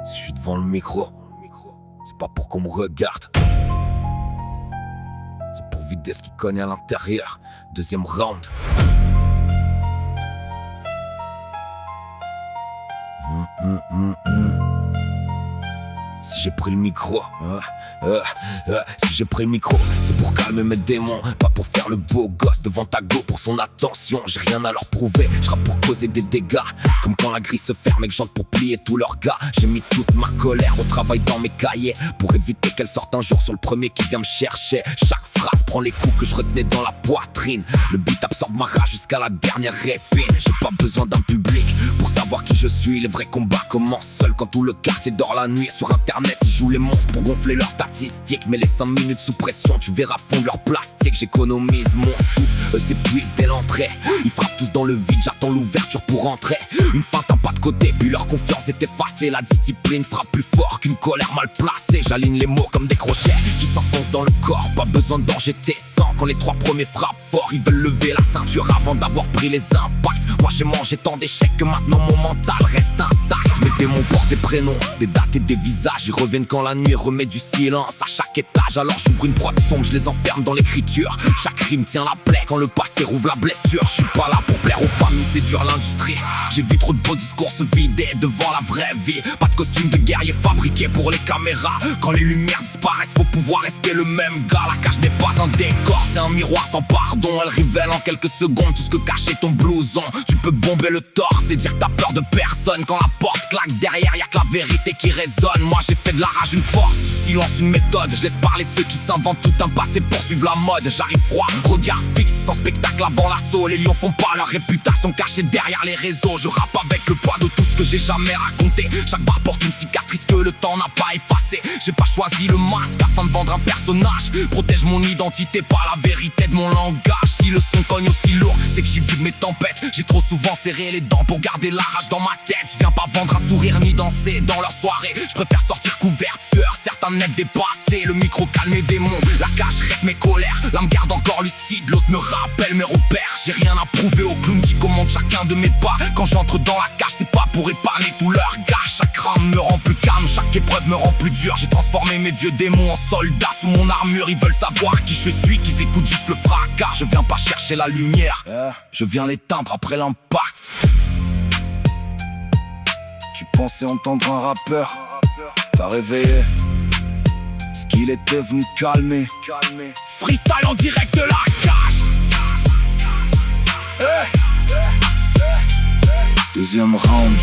Si je suis devant le micro, c'est pas pour qu'on me regarde. C'est pour vider ce qui cogne à l'intérieur. Deuxième round. Si j'ai pris le micro, si j'ai pris le micro, c'est pour calmer mes démons, pas pour faire le beau gosse devant ta go pour son attention. J'ai rien à leur prouver, je rappe pour causer des dégâts. Comme quand la grille se ferme et que j'entre pour plier tous leurs gars. J'ai mis toute ma colère au travail dans mes cahiers pour éviter qu'elle sorte un jour sur le premier qui vient me chercher. Chaque phrase prend les coups que je retenais dans la poitrine. Le beat absorbe ma rage jusqu'à la dernière épine. J'ai pas besoin d'un public pour savoir qui je suis. Les vrais combats commencent seuls quand tout le quartier dort la nuit. Sur internet ils jouent les monstres pour gonfler leurs statistiques. Mais les 5 minutes sous pression tu verras fondre leur plastique. J'économise mon souffle, eux s'épuisent dès l'entrée. Ils frappent tous dans le vide, j'attends l'ouverture pour rentrer. Une feinte, un pas de côté, puis leur confiance est effacée. La discipline frappe plus fort qu'une colère mal placée. J'aligne les mots comme des crochets qui s'enfoncent dans le corps. Pas besoin d'orger tes sangs quand les 3 premiers frappent fort. Ils veulent lever la ceinture avant d'avoir pris les impacts. Moi j'ai mangé tant d'échecs que maintenant mon mental reste intact. Mes démons portent des prénoms, des dates et des visages. Ils reviennent quand la nuit remet du silence à chaque étage. Alors j'ouvre une prod sombre, je les enferme dans l'écriture. Chaque rime tient la plaie quand le passé rouvre la blessure. Je suis pas là pour plaire aux familles, séduire l'industrie. J'ai vu trop de beaux discours se vider devant la vraie vie. Pas de costume de guerrier fabriqué pour les caméras. Quand les lumières disparaissent, faut pouvoir rester le même gars. La cage n'est pas un décor, c'est un miroir sans pardon. Elle révèle en quelques secondes tout ce que cachait ton blouson. Tu peux bomber le torse et dire que t'as peur de personne. Quand la porte claque derrière, y'a que la vérité qui résonne. Moi j'ai fait de la rage une force, du silence une méthode. Je laisse parler ceux qui s'inventent tout un passé pour suivre la mode. J'arrive froid, regard fixe, sans spectacle avant l'assaut. Les lions font pas leur réputation cachée derrière les réseaux. Je rappe avec le poids de tout ce que j'ai jamais raconté. Chaque barre porte une cicatrice que le temps n'a pas effacée. J'ai pas choisi le masque afin de vendre un personnage. Protège mon identité, pas la vérité de mon langage. Si le son cogne aussi lourd, c'est que j'ai vu mes tempêtes. J'ai trop souvent serré les dents pour garder la rage dans ma tête. Je viens pas vendre un sourire ni danser dans leur soirée. Je préfère sortir couverture, certains net dépassés. Le micro calme mes démons, la cage règle mes colères. L'âme garde encore lucide, l'autre me rappelle mes repères. J'ai rien à prouver aux clowns qui commandent chacun de mes pas. Quand j'entre dans la cage, c'est pas pour épargner tout leur gars. Chaque round me rend plus calme, chaque épreuve me rend plus dur. J'ai transformé mes vieux démons en soldats sous mon armure. Ils veulent savoir qui je suis, qu'ils écoutent juste le fracas. Je viens pas chercher la lumière, je viens l'éteindre après l'impact. Tu pensais entendre un rappeur, t'as réveillé ce qu'il était venu calmer. Freestyle en direct de la cage. Deuxième round.